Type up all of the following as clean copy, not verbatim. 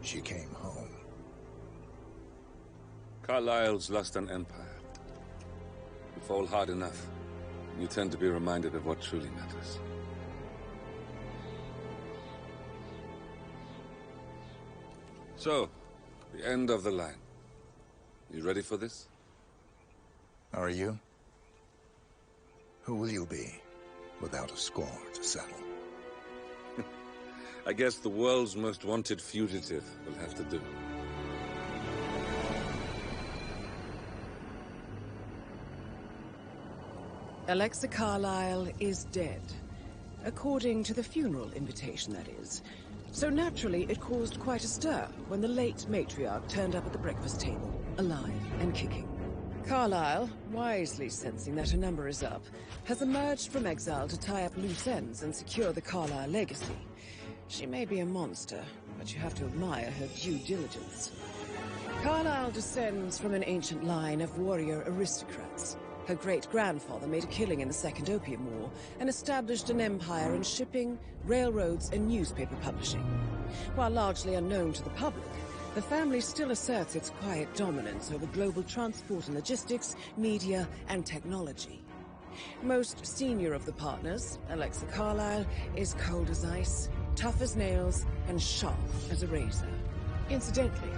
she came home. Carlyle's lost an empire. You fall hard enough, you tend to be reminded of what truly matters. So, the end of the line. You ready for this? Are you? Who will you be, without a score to settle? I guess the world's most wanted fugitive will have to do. Alexa Carlyle is dead. According to the funeral invitation, that is. So naturally, it caused quite a stir when the late matriarch turned up at the breakfast table, alive and kicking. Carlyle, wisely sensing that her number is up, has emerged from exile to tie up loose ends and secure the Carlyle legacy. She may be a monster, but you have to admire her due diligence. Carlyle descends from an ancient line of warrior aristocrats. Her great-grandfather made a killing in the Second Opium War and established an empire in shipping, railroads, and newspaper publishing. While largely unknown to the public, the family still asserts its quiet dominance over global transport and logistics, media, and technology. Most senior of the partners, Alexa Carlyle, is cold as ice, tough as nails, and sharp as a razor. Incidentally,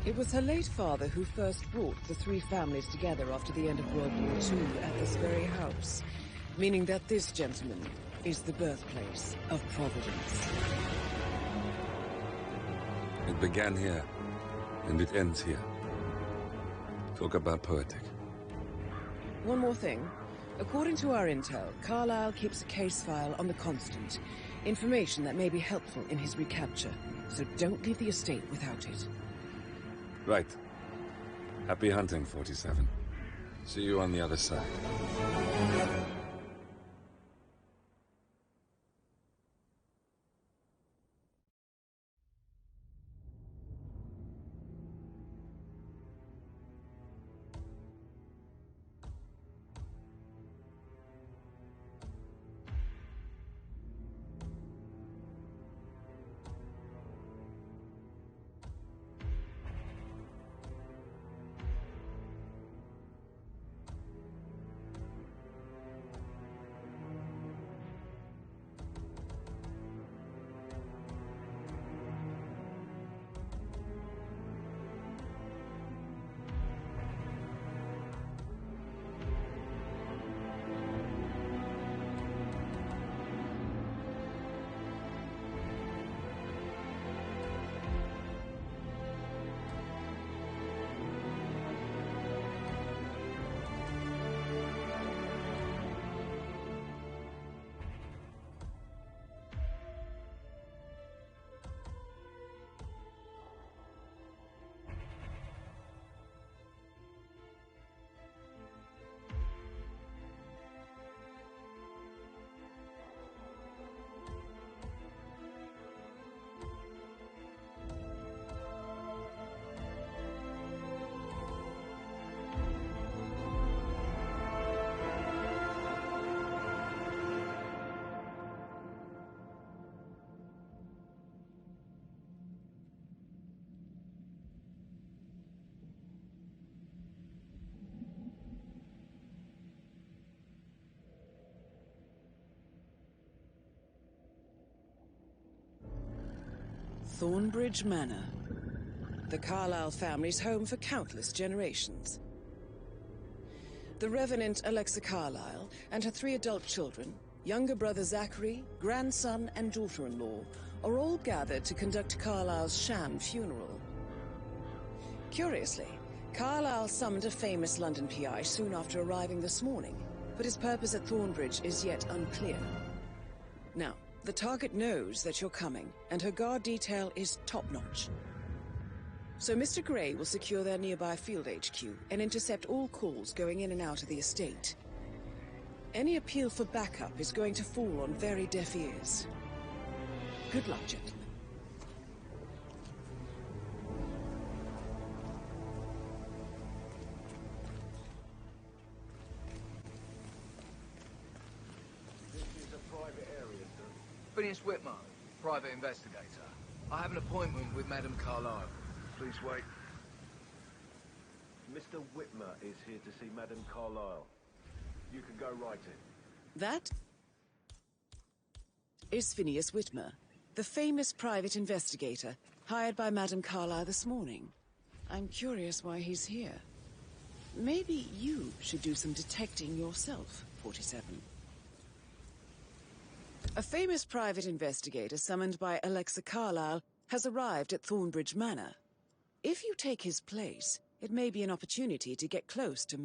it was her late father who first brought the three families together after the end of World War II at this very house, meaning that this gentleman is the birthplace of Providence. It began here, and it ends here. Talk about poetic. One more thing. According to our intel, Carlyle keeps a case file on the Constant. Information that may be helpful in his recapture, so don't leave the estate without it. Right. Happy hunting, 47. See you on the other side. Thornbridge Manor. The Carlyle family's home for countless generations. The Revenant Alexa Carlyle and her 3 adult children, younger brother Zachary, grandson and daughter-in-law, are all gathered to conduct Carlyle's sham funeral. Curiously, Carlyle summoned a famous London PI soon after arriving this morning, but his purpose at Thornbridge is yet unclear. Now, the target knows that you're coming, and her guard detail is top-notch. So Mr. Gray will secure their nearby field HQ and intercept all calls going in and out of the estate. Any appeal for backup is going to fall on very deaf ears. Good luck, gentlemen. Phineas Whitman, private investigator. I have an appointment with Madame Carlyle. Please wait. Mr. Whitmer is here to see Madame Carlyle. You can go right in. That is Phineas Whitmer, the famous private investigator hired by Madame Carlyle this morning. I'm curious why he's here. Maybe you should do some detecting yourself, 47. A famous private investigator summoned by Alexa Carlyle has arrived at Thornbridge Manor. If you take his place, it may be an opportunity to get close to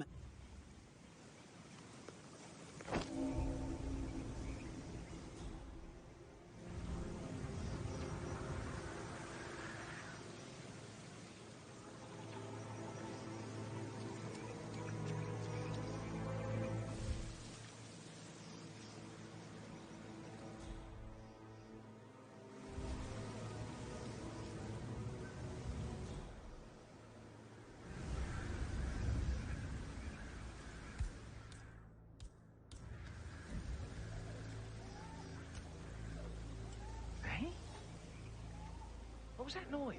What was that noise?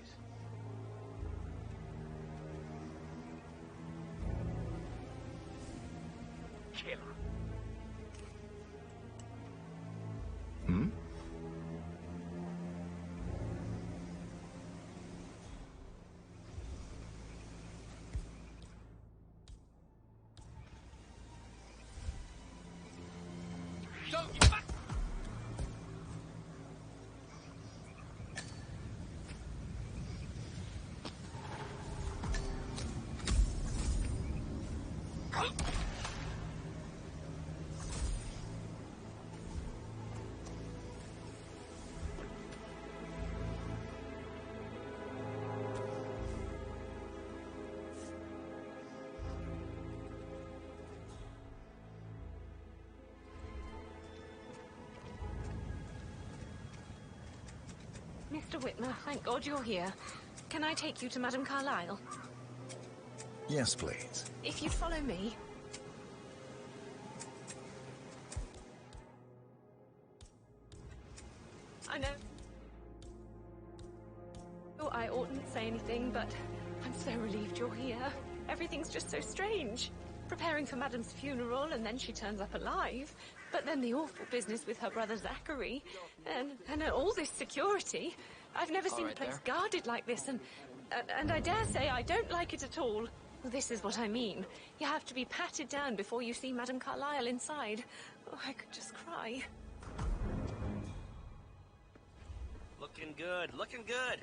Killer. Hmm? Don't you fuck! Mr. Whitmer, thank God you're here. Can I take you to Madame Carlyle? Yes, please. If you follow me. I know. Oh, I oughtn't say anything, but I'm so relieved you're here. Everything's just so strange. Preparing for Madame's funeral, and then she turns up alive. But then the awful business with her brother Zachary, and all this security. I've never seen the place guarded like this, and I dare say I don't like it at all. This is what I mean. You have to be patted down before you see Madame Carlyle inside. Oh, I could just cry. Looking good, looking good.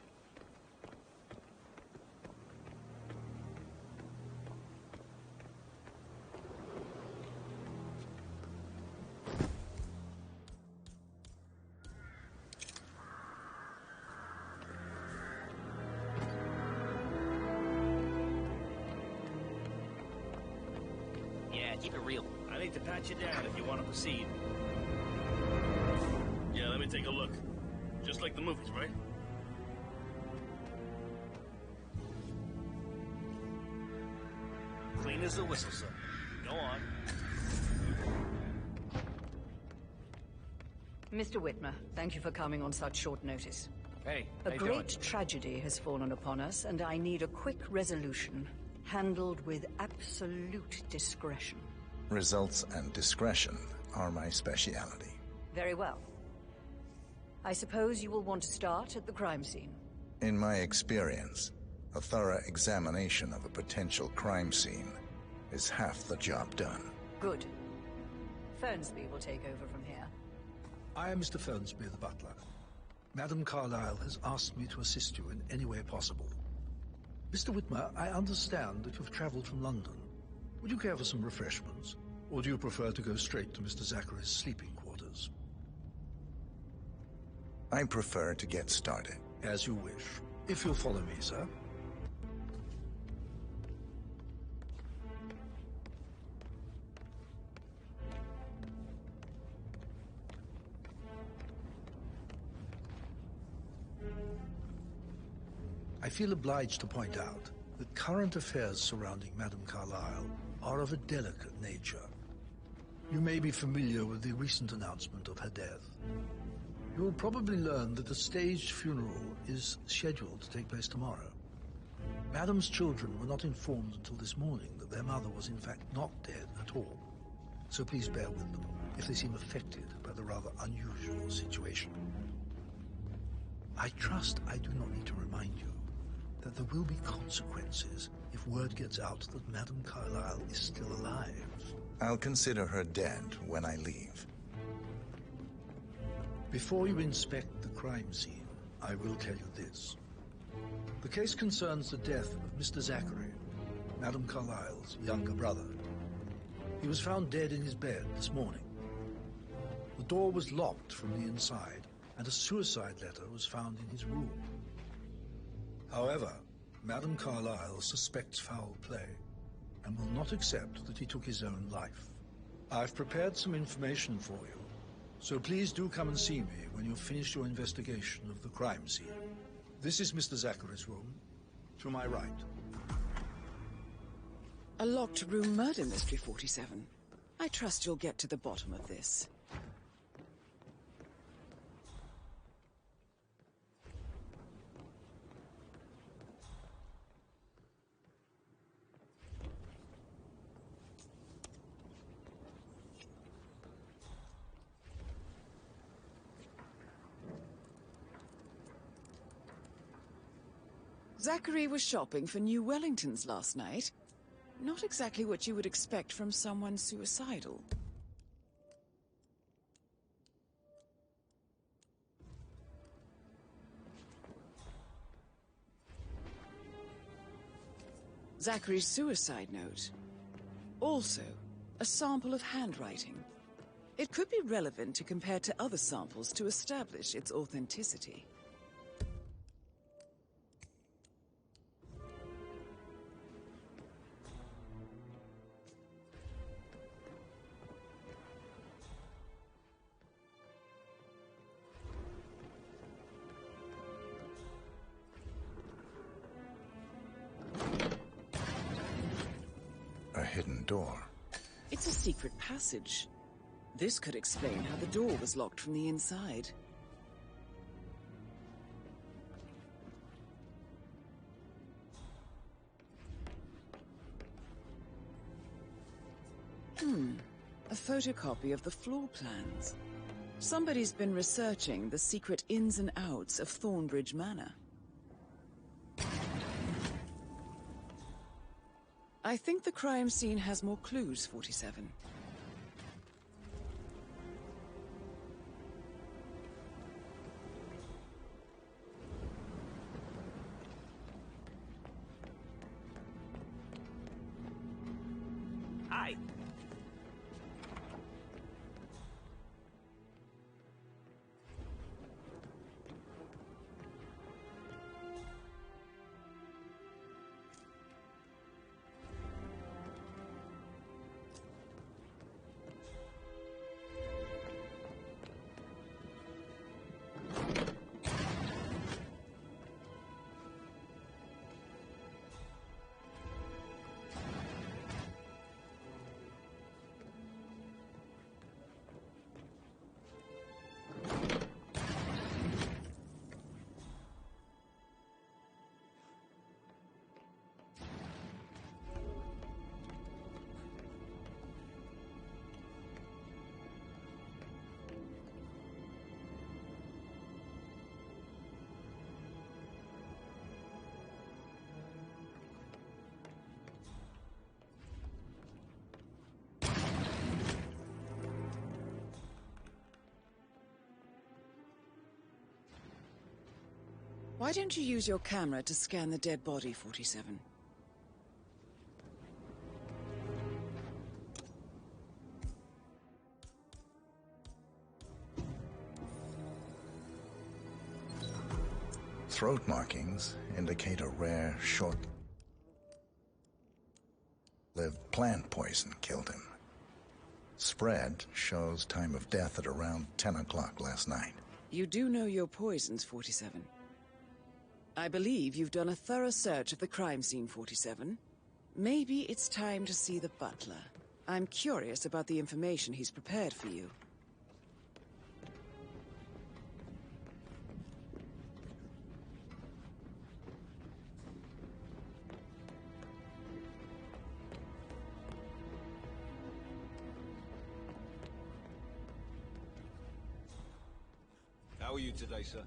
Keep it real. I need to pat you down if you want to proceed. Yeah, let me take a look. Just like the movies, right? Clean as a whistle, sir. Go on. Mr. Whitmer, thank you for coming on such short notice. Hey, A great tragedy has fallen upon us, and I need a quick resolution, handled with absolute discretion. Results and discretion are my speciality. Very well. I suppose you will want to start at the crime scene. In my experience, a thorough examination of a potential crime scene is half the job done. Good. Fernsby will take over from here. I am Mr. Fernsby, the butler. Madame Carlyle has asked me to assist you in any way possible. Mr. Whitmer, I understand that you've traveled from London. Would you care for some refreshments? Or do you prefer to go straight to Mr. Zachary's sleeping quarters? I prefer to get started. As you wish. If you'll follow me, sir. I feel obliged to point out that current affairs surrounding Madame Carlyle are of a delicate nature. You may be familiar with the recent announcement of her death. You will probably learn that a staged funeral is scheduled to take place tomorrow. Madam's children were not informed until this morning that their mother was in fact not dead at all. So please bear with them if they seem affected by the rather unusual situation. I trust I do not need to remind you that there will be consequences if word gets out that Madame Carlyle is still alive. I'll consider her dead when I leave. Before you inspect the crime scene, I will tell you this. The case concerns the death of Mr. Zachary, Madame Carlyle's younger brother. He was found dead in his bed this morning. The door was locked from the inside, and a suicide letter was found in his room. However, Madame Carlyle suspects foul play and will not accept that he took his own life. I've prepared some information for you, so please do come and see me when you've finished your investigation of the crime scene. This is Mr. Zachary's room, to my right. A locked room murder mystery, 47. I trust you'll get to the bottom of this. Zachary was shopping for new Wellingtons last night. Not exactly what you would expect from someone suicidal. Zachary's suicide note. Also, a sample of handwriting. It could be relevant to compare to other samples to establish its authenticity. A hidden door. It's a secret passage. This could explain how the door was locked from the inside. A photocopy of the floor plans. Somebody's been researching the secret ins and outs of Thornbridge Manor. I think the crime scene has more clues, 47. Hi. Why don't you use your camera to scan the dead body, 47? Throat markings indicate a rare, short-lived plant poison killed him. Spread shows time of death at around 10 o'clock last night. You do know your poisons, 47. I believe you've done a thorough search of the crime scene, 47. Maybe it's time to see the butler. I'm curious about the information he's prepared for you. you today, sir?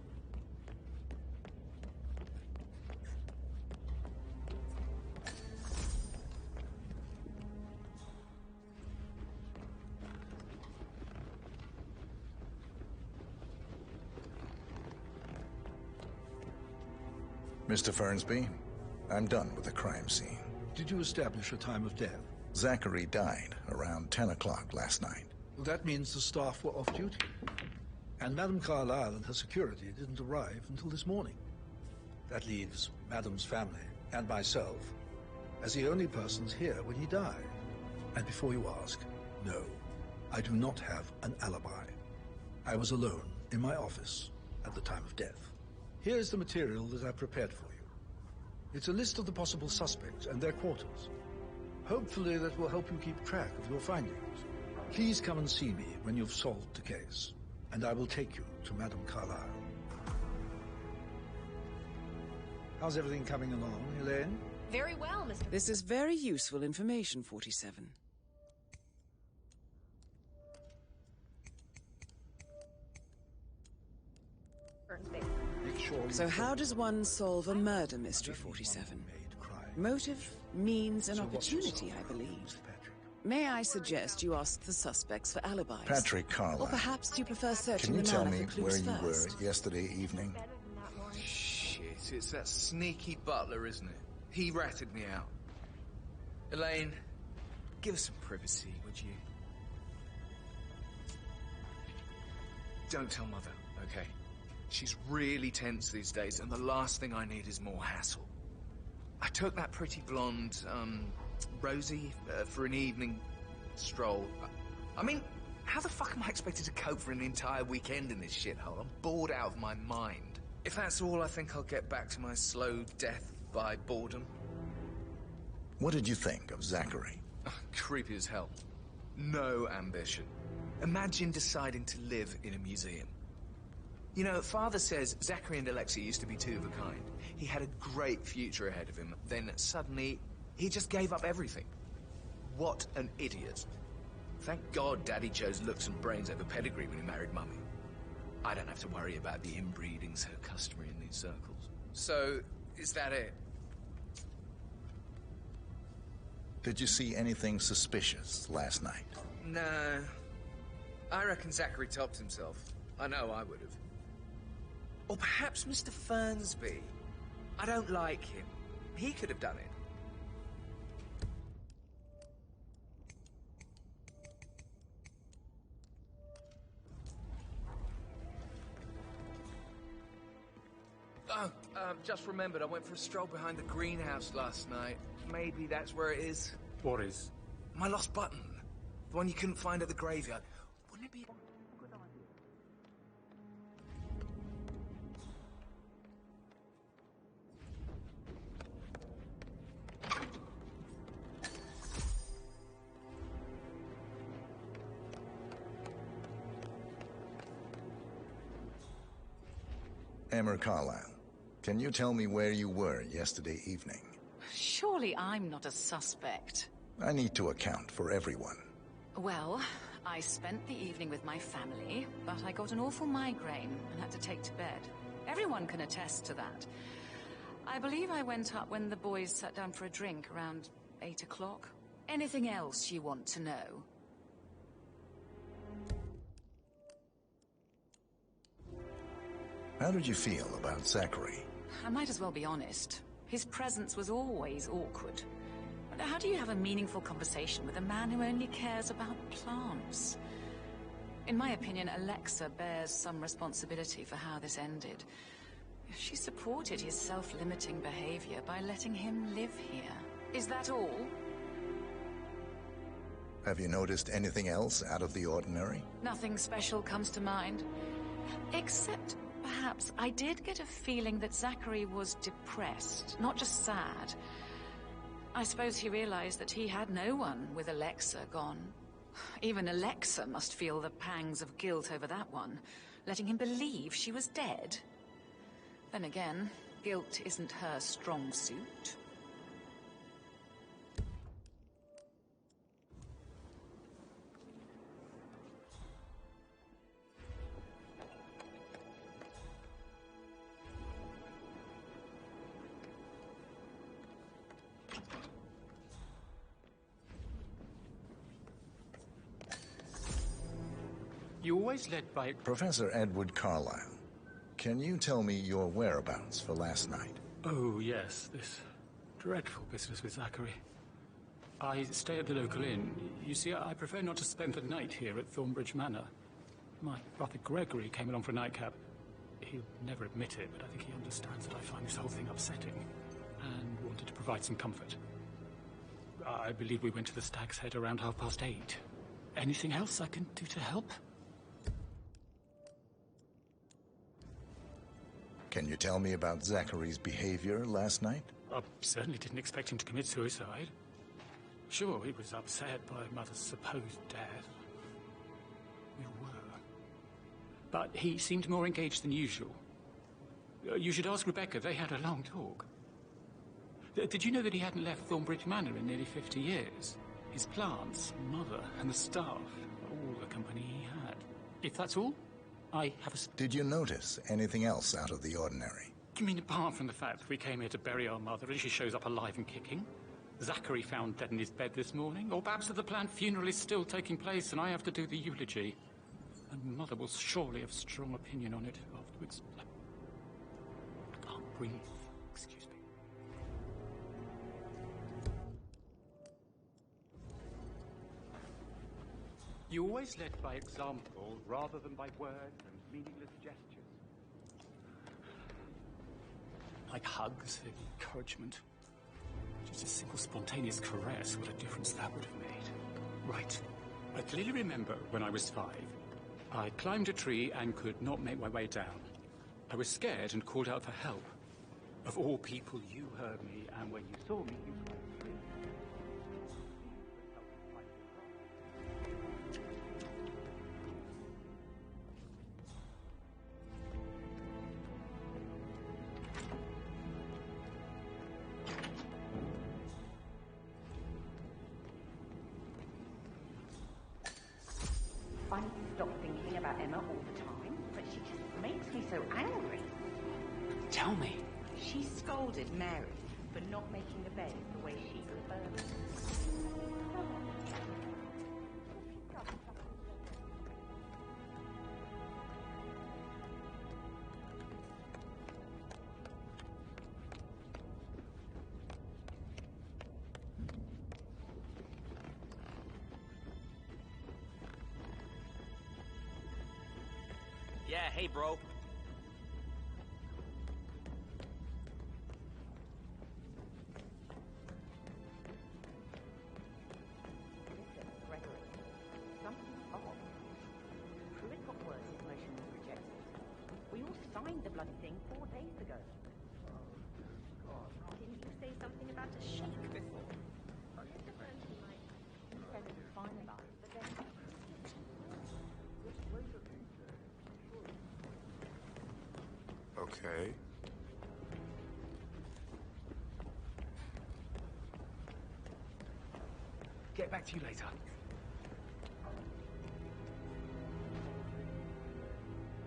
Mr. Fernsby, I'm done with the crime scene. Did you establish a time of death? Zachary died around 10 o'clock last night. Well, that means the staff were off duty. And Madame Carlyle and her security didn't arrive until this morning. That leaves Madame's family and myself as the only persons here when he died. And before you ask, no, I do not have an alibi. I was alone in my office at the time of death. Here's the material that I prepared for you. It's a list of the possible suspects and their quarters. Hopefully that will help you keep track of your findings. Please come and see me when you've solved the case, and I will take you to Madame Carlyle. How's everything coming along, Elaine? Very well, Mr. This is very useful information, 47. So how does one solve a murder mystery, 47? Motive, means, and opportunity, I believe. May I suggest you ask the suspects for alibis? Patrick Carlyle. Or perhaps do you prefer searching Can you the tell manor me for clues where you were first? yesterday evening? Shit, it's that sneaky butler, isn't it? He ratted me out. Elaine, give us some privacy, would you? Don't tell Mother, okay? She's really tense these days, and the last thing I need is more hassle. I took that pretty blonde, Rosie, for an evening stroll. I mean, how the fuck am I expected to cope for an entire weekend in this shithole? I'm bored out of my mind. If that's all, I think I'll get back to my slow death by boredom. What did you think of Zachary? Creepy as hell. No ambition. Imagine deciding to live in a museum. You know, Father says Zachary and Alexa used to be two of a kind. He had a great future ahead of him. Then suddenly, he just gave up everything. What an idiot. Thank God Daddy chose looks and brains over pedigree when he married Mummy. I don't have to worry about the inbreeding so customary in these circles. So, is that it? Did you see anything suspicious last night? No. I reckon Zachary topped himself. I know I would have. Or perhaps Mr. Fernsby. I don't like him. He could have done it. Oh, just remembered I went for a stroll behind the greenhouse last night. Maybe that's where it is. What is? My lost button. The one you couldn't find at the graveyard. Wouldn't it be... Emma Carlyle, can you tell me where you were yesterday evening? Surely I'm not a suspect. I need to account for everyone. Well, I spent the evening with my family, but I got an awful migraine and had to take to bed. Everyone can attest to that. I believe I went up when the boys sat down for a drink around 8 o'clock. Anything else you want to know? How did you feel about Zachary? I might as well be honest. His presence was always awkward. How do you have a meaningful conversation with a man who only cares about plants? In my opinion, Alexa bears some responsibility for how this ended. She supported his self-limiting behavior by letting him live here. Is that all? Have you noticed anything else out of the ordinary? Nothing special comes to mind. Except, perhaps, I did get a feeling that Zachary was depressed, not just sad. I suppose he realized that he had no one with Alexa gone. Even Alexa must feel the pangs of guilt over that one, letting him believe she was dead. Then again, guilt isn't her strong suit. You always led by... Professor Edward Carlyle, can you tell me your whereabouts for last night? Oh, yes, this dreadful business with Zachary. I stay at the local inn. You see, I prefer not to spend the night here at Thornbridge Manor. My brother Gregory came along for a nightcap. He'll never admit it, but I think he understands that I find this whole thing upsetting and wanted to provide some comfort. I believe we went to the Stag's Head around 8:30. Anything else I can do to help? Can you tell me about Zachary's behavior last night? I certainly didn't expect him to commit suicide. Sure, he was upset by Mother's supposed death. We were. But he seemed more engaged than usual. You should ask Rebecca. They had a long talk. Did you know that he hadn't left Thornbridge Manor in nearly 50 years? His plants, Mother, and the staff, all the company he had. If that's all, I have a... Did you notice anything else out of the ordinary? You mean apart from the fact that we came here to bury our mother and she shows up alive and kicking? Zachary found dead in his bed this morning? Or perhaps that the planned funeral is still taking place and I have to do the eulogy? And Mother will surely have strong opinion on it afterwards. I can't breathe. Excuse me. You always led by example rather than by words and meaningless gestures. Like hugs and encouragement. Just a simple spontaneous caress, what a difference that would have made. Right. I clearly remember when I was 5. I climbed a tree and could not make my way down. I was scared and called out for help. Of all people, you heard me, and when you saw me, you cried. I stop thinking about Emma all the time, but she just makes me so angry. Tell me. She scolded Mary for not making the bed the way she preferred. Yeah, hey, bro. Listen, Gregory. Something's off. Pruitt got word his motion was rejected. We all signed the bloody thing 4 days ago. Didn't you say something about a shake before? He said it was finalized, but then... Okay. Get back to you later.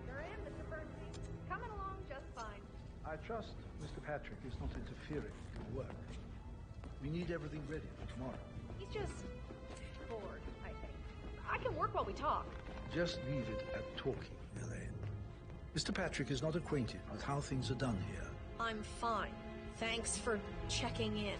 Sure am, Mr. Bernstein. Coming along just fine. I trust Mr. Patrick is not interfering in your work. We need everything ready for tomorrow. He's just bored, I think. I can work while we talk. Just leave it at talking, Elaine. Mr. Patrick is not acquainted with how things are done here. I'm fine. Thanks for checking in.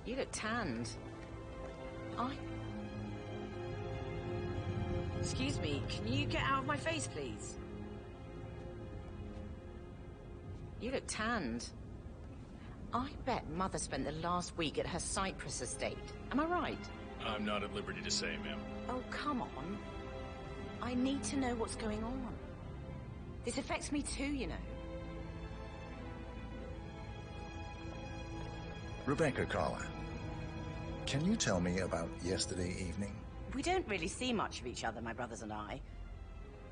You look tanned. Excuse me, can you get out of my face, please? You look tanned. I bet Mother spent the last week at her Cyprus estate. Am I right? I'm not at liberty to say, ma'am. Oh, come on. I need to know what's going on. This affects me too, you know. Rebecca Carla, can you tell me about yesterday evening? We don't really see much of each other, my brothers and I.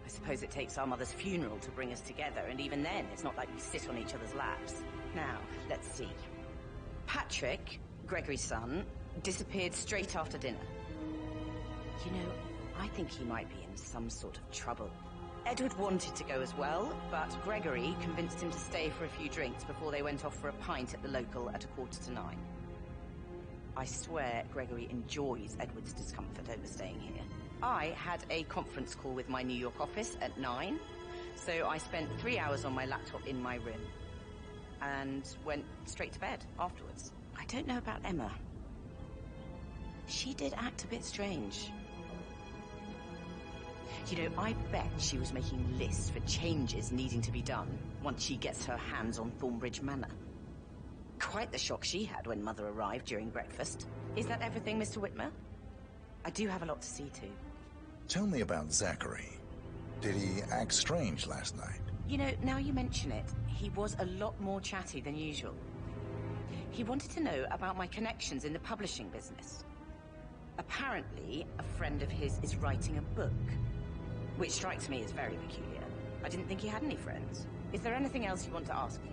I suppose it takes our mother's funeral to bring us together, and even then, it's not like we sit on each other's laps. Now, let's see. Patrick, Gregory's son, disappeared straight after dinner. You know, I think he might be in some sort of trouble. Edward wanted to go as well, but Gregory convinced him to stay for a few drinks before they went off for a pint at the local at 8:45. I swear Gregory enjoys Edward's discomfort over staying here. I had a conference call with my New York office at 9, so I spent 3 hours on my laptop in my room and went straight to bed afterwards. I don't know about Emma. She did act a bit strange. You know, I bet she was making lists for changes needing to be done once she gets her hands on Thornbridge Manor. Quite the shock she had when Mother arrived during breakfast. Is that everything, Mr. Whitmer? I do have a lot to see to. Tell me about Zachary. Did he act strange last night? You know, now you mention it, he was a lot more chatty than usual. He wanted to know about my connections in the publishing business. Apparently, a friend of his is writing a book, which strikes me as very peculiar. I didn't think he had any friends. Is there anything else you want to ask me?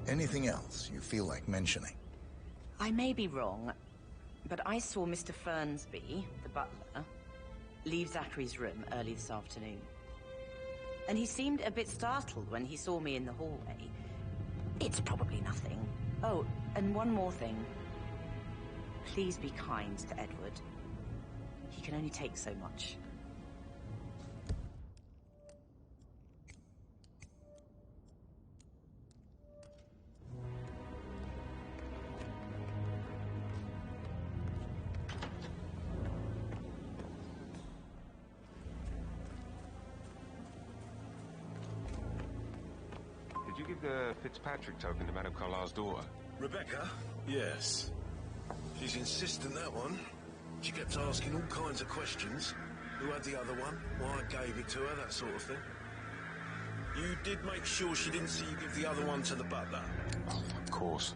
Anything else you feel like mentioning? I may be wrong, but I saw Mr. Fernsby, the butler, leave Zachary's room early this afternoon. And he seemed a bit startled when he saw me in the hallway. It's probably nothing. Oh, and one more thing. Please be kind to Edward. He can only take so much. Did you give the Fitzpatrick token to Madame Carlyle's daughter? Rebecca? Yes. She's insistent, that one. She kept asking all kinds of questions. Who had the other one? Why I gave it to her, that sort of thing. You did make sure she didn't see you give the other one to the butler? Oh, of course.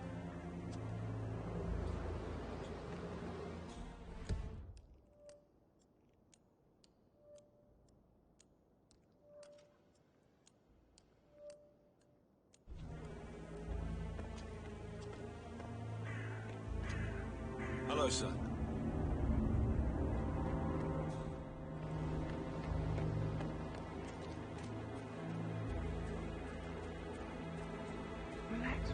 Hello, sir. Relax,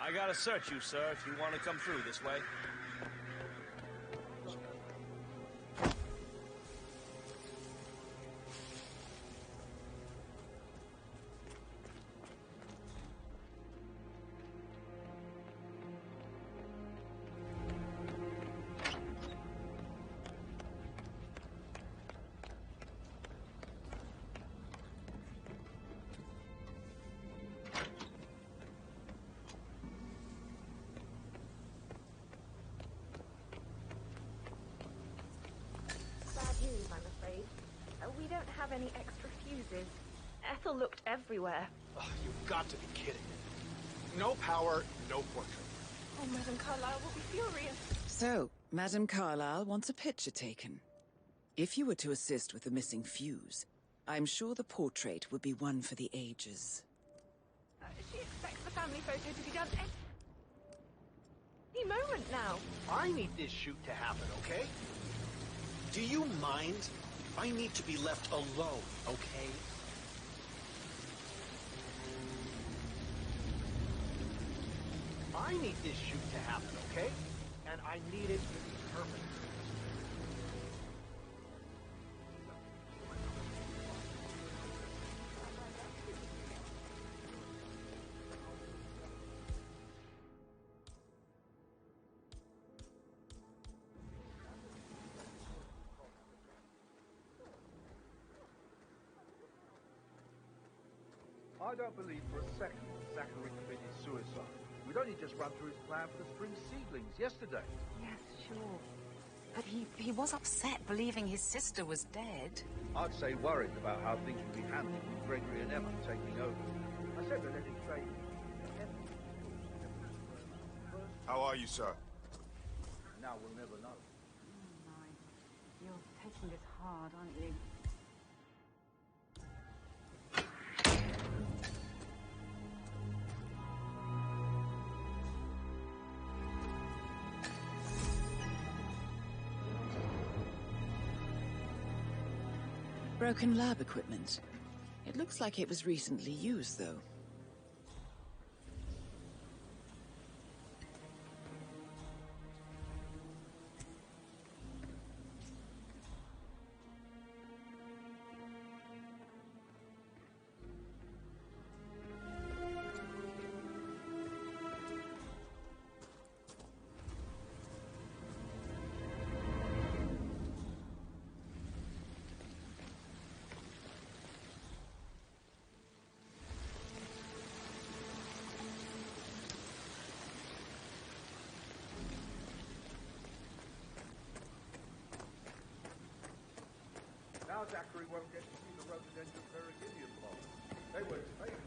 I gotta search you, sir, if you want to come through this way. We don't have any extra fuses. Ethel looked everywhere. Oh, you've got to be kidding. No power, no portrait. Oh, Madame Carlyle will be furious. So, Madame Carlyle wants a picture taken. If you were to assist with the missing fuse, I'm sure the portrait would be one for the ages. She expects the family photo to be done any moment now. I need this shoot to happen, okay? Do you mind? I need to be left alone, okay? I need this shoot to happen, okay? And I need it to be perfect. I don't believe for a second Zachary committed suicide. We'd only just run through his plan for the spring seedlings yesterday. Yes, sure. But he was upset believing his sister was dead. I'd say worried about how things would be handled with Gregory and Emma taking over. I said to let him trade. How are you, sir? Now we'll never know. Oh, my. You're taking this hard, aren't you? Broken lab equipment. It looks like it was recently used, though. Now Zachary won't get to see the rhododendron Periginium blossom. They were his favourite.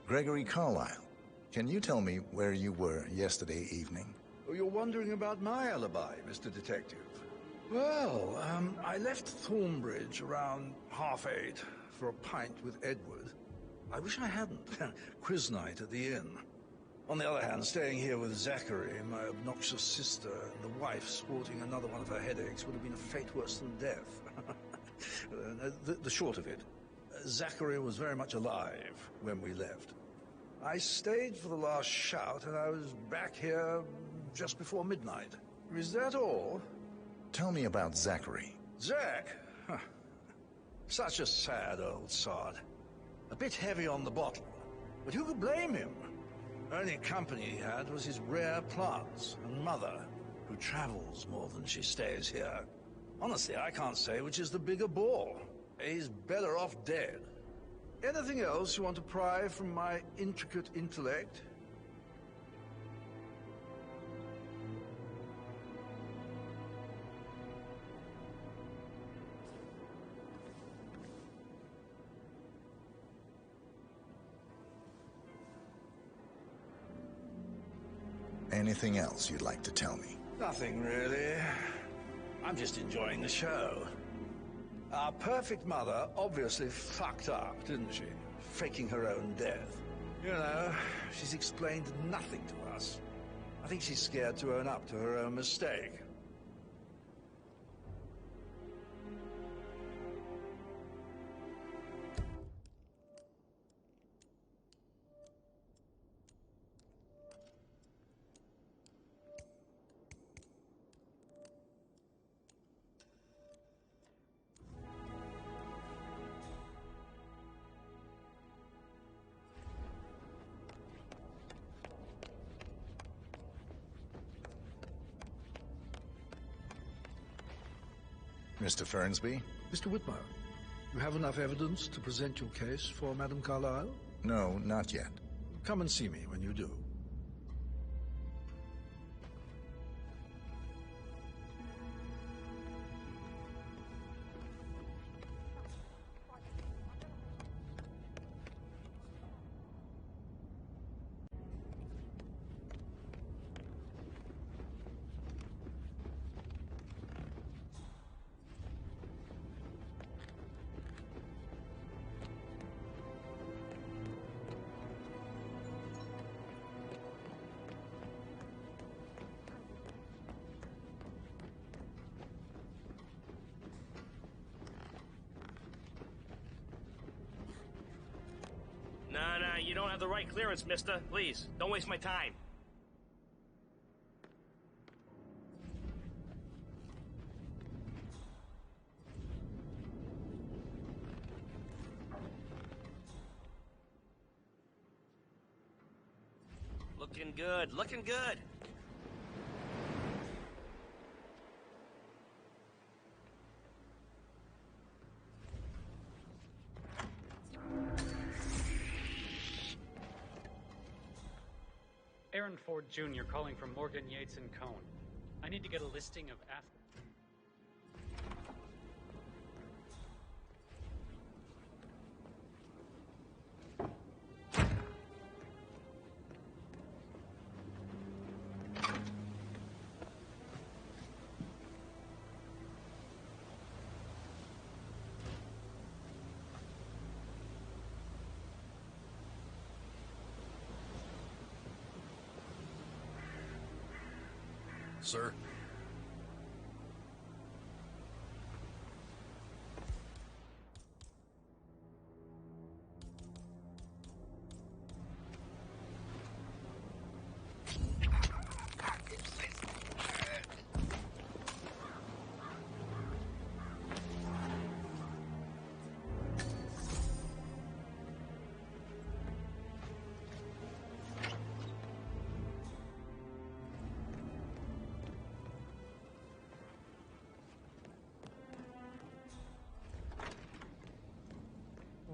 Gregory Carlyle, can you tell me where you were yesterday evening? Oh, you're wondering about my alibi, Mr. Detective. Well, I left Thornbridge around 8:30 for a pint with Edward. I wish I hadn't. Quiz night at the inn. On the other hand, staying here with Zachary, my obnoxious sister, and the wife sporting another one of her headaches would have been a fate worse than death. The short of it, Zachary was very much alive when we left. I stayed for the last shout, and I was back here just before midnight. Is that all? Tell me about Zachary. Zach? Huh. Such a sad old sod. A bit heavy on the bottle, but who could blame him? Only company he had was his rare plants and mother, who travels more than she stays here. Honestly, I can't say which is the bigger bore. He's better off dead. Anything else you want to pry from my intricate intellect? Anything else you'd like to tell me? Nothing, really. I'm just enjoying the show. Our perfect mother obviously fucked up, didn't she? Faking her own death. You know, she's explained nothing to us. I think she's scared to own up to her own mistake. Mr. Fernsby? Mr. Whitmer, you have enough evidence to present your case for Madame Carlyle? No, not yet. Come and see me when you do. don't have the right clearance, mister. Please, don't waste my time. Looking good, looking good. Aaron Ford Jr. calling from Morgan, Yates & Cohn. I need to get a listing of athletes. Sir?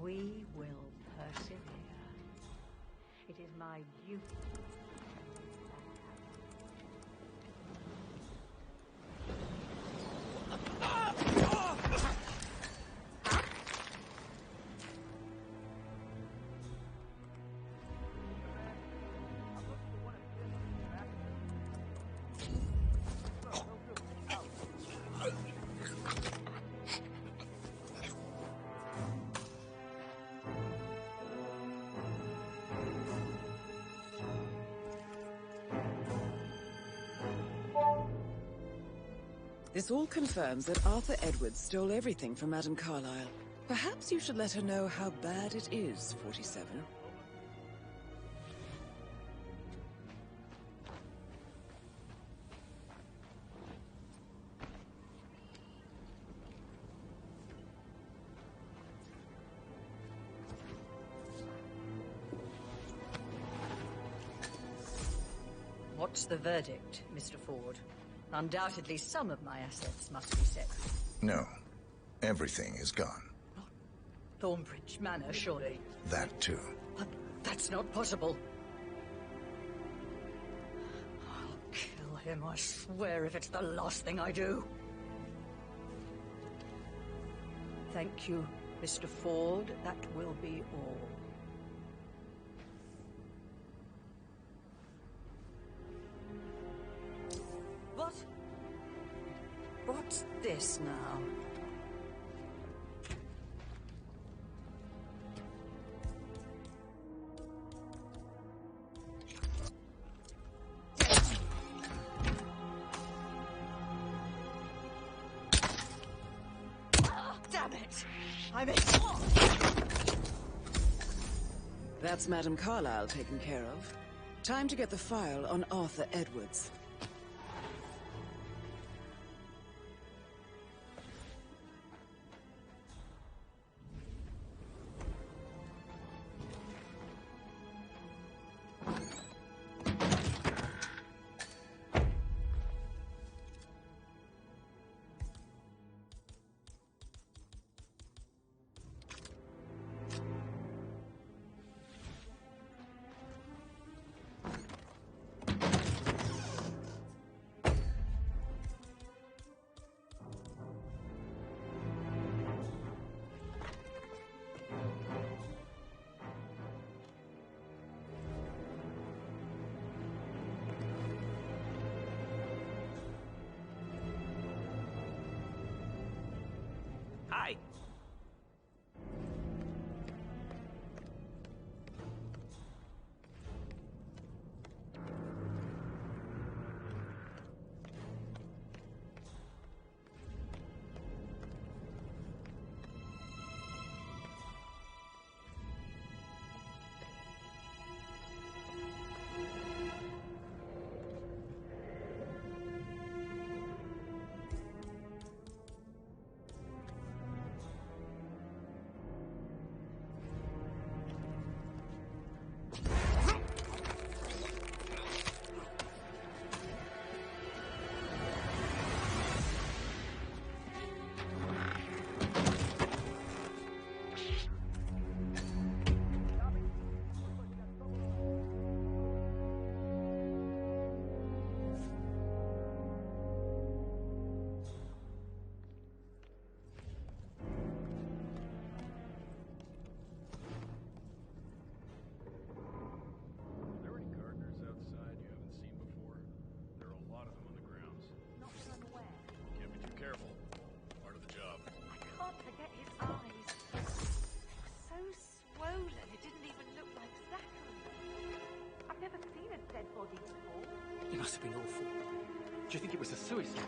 We will persevere. It is my duty. This all confirms that Arthur Edwards stole everything from Madame Carlyle. Perhaps you should let her know how bad it is, 47. What's the verdict, Mr. Ford? Undoubtedly, some of my assets must be set. No. Everything is gone. Thornbridge Manor, surely. That too. But that's not possible. I'll kill him, I swear, if it's the last thing I do. Thank you, Mr. Ford. That will be all. What's this now? Damn it! I missed. That's Madame Carlyle taken care of. Time to get the file on Arthur Edwards. dead body before? It must have been awful. Do you think it was a suicide?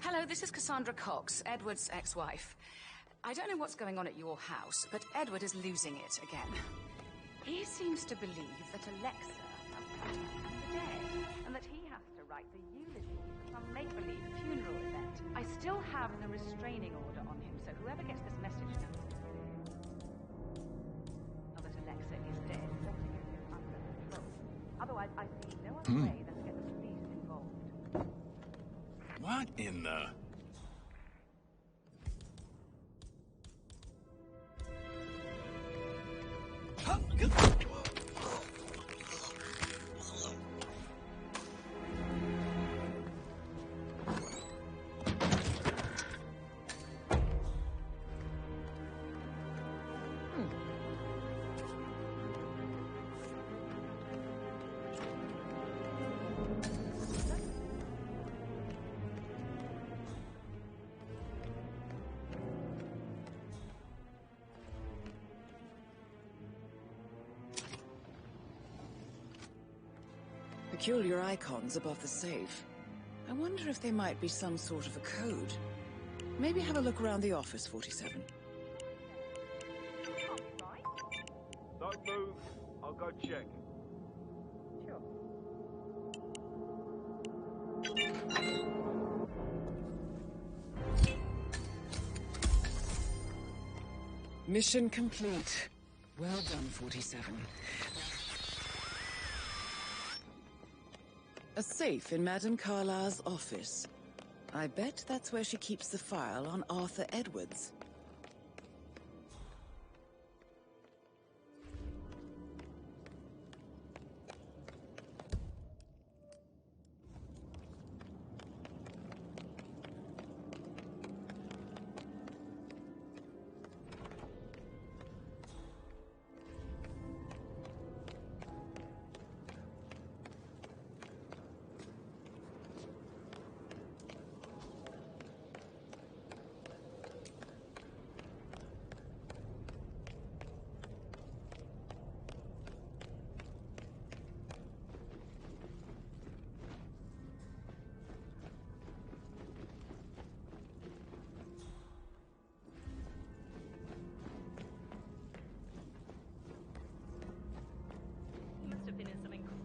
Hello, this is Cassandra Cox, Edward's ex-wife. I don't know what's going on at your house, but Edward is losing it again. He seems to believe that Alexa has passed and the dead, and that he has to write the eulogy for some make-believe funeral event. I still have the restraining order on him, so whoever gets this message knows that Alexa is dead, something is under control. Otherwise, I see no other way than to get the police involved. What in the... Peculiar icons above the safe. I wonder if there might be some sort of a code. Maybe have a look around the office, 47. Don't move. I'll go check. Mission complete. Well done, 47. A safe in Madame Carlyle's office. I bet that's where she keeps the file on Arthur Edwards.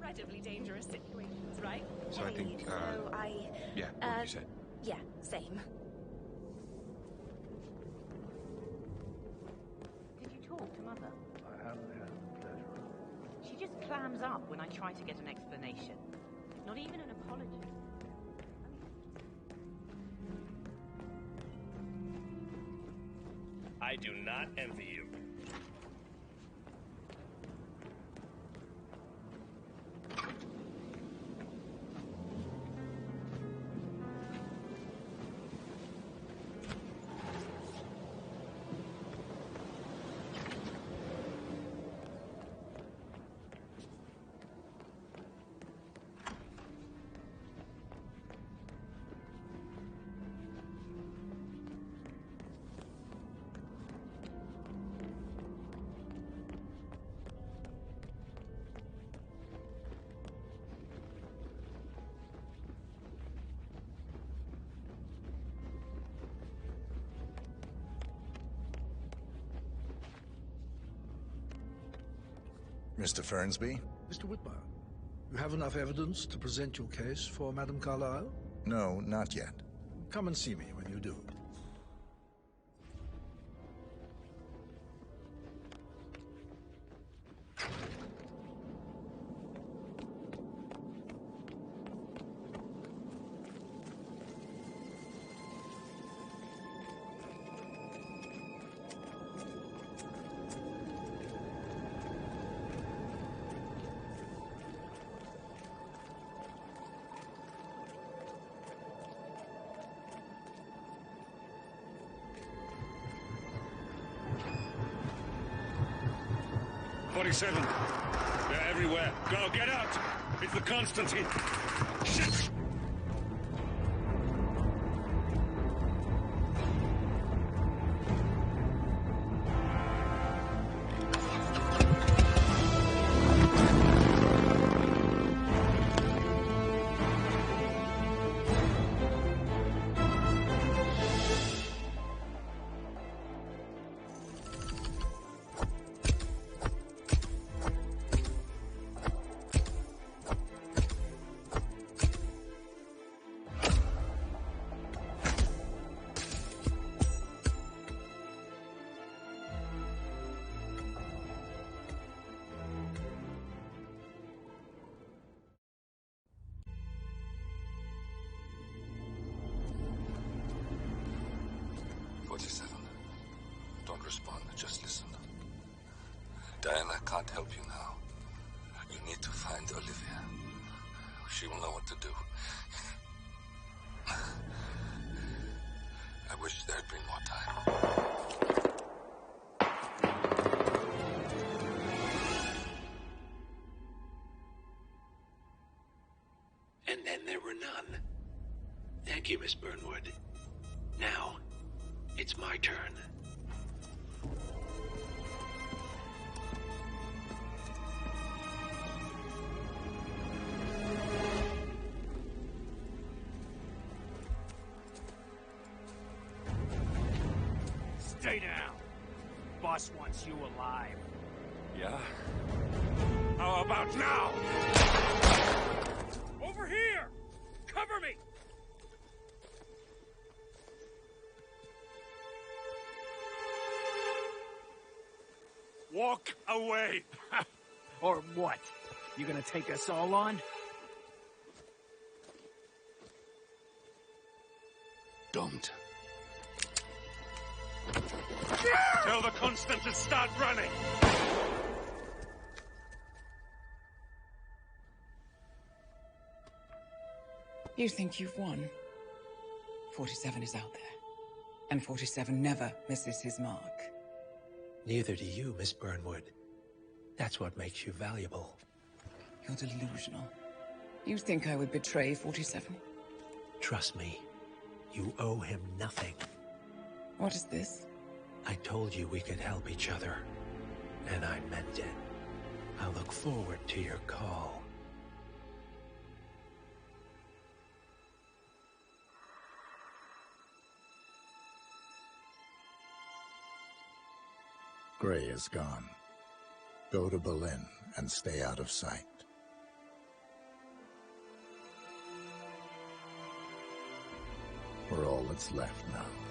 Incredibly dangerous situations, right? So I think, yeah, what you said. Yeah, same. Did you talk to Mother? I haven't had the pleasure. She just clams up when I try to get an explanation. Not even an apology. I do not envy you. Mr. Fernsby? Mr. Whitmer, you have enough evidence to present your case for Madame Carlyle? No, not yet. Come and see me when you do. They're everywhere. Go, get out! It's the Constantine! Shit! Don't respond, just listen. Diana can't help you now. You need to find Olivia. She will know what to do. I wish there'd been more time. And then there were none. Thank you, Miss Burnwood. Now, it's my turn. Stay down. Boss wants you alive. Yeah? How about now? Over here! Cover me! Walk away! Or what? You gonna take us all on? Don't. Tell the Constant to start running! You think you've won? 47 is out there. And 47 never misses his mark. Neither do you, Miss Burnwood. That's what makes you valuable. You're delusional. You think I would betray 47? Trust me, you owe him nothing. What is this? I told you we could help each other, and I meant it. I look forward to your call. Gray is gone. Go to Berlin and stay out of sight. We're all that's left now.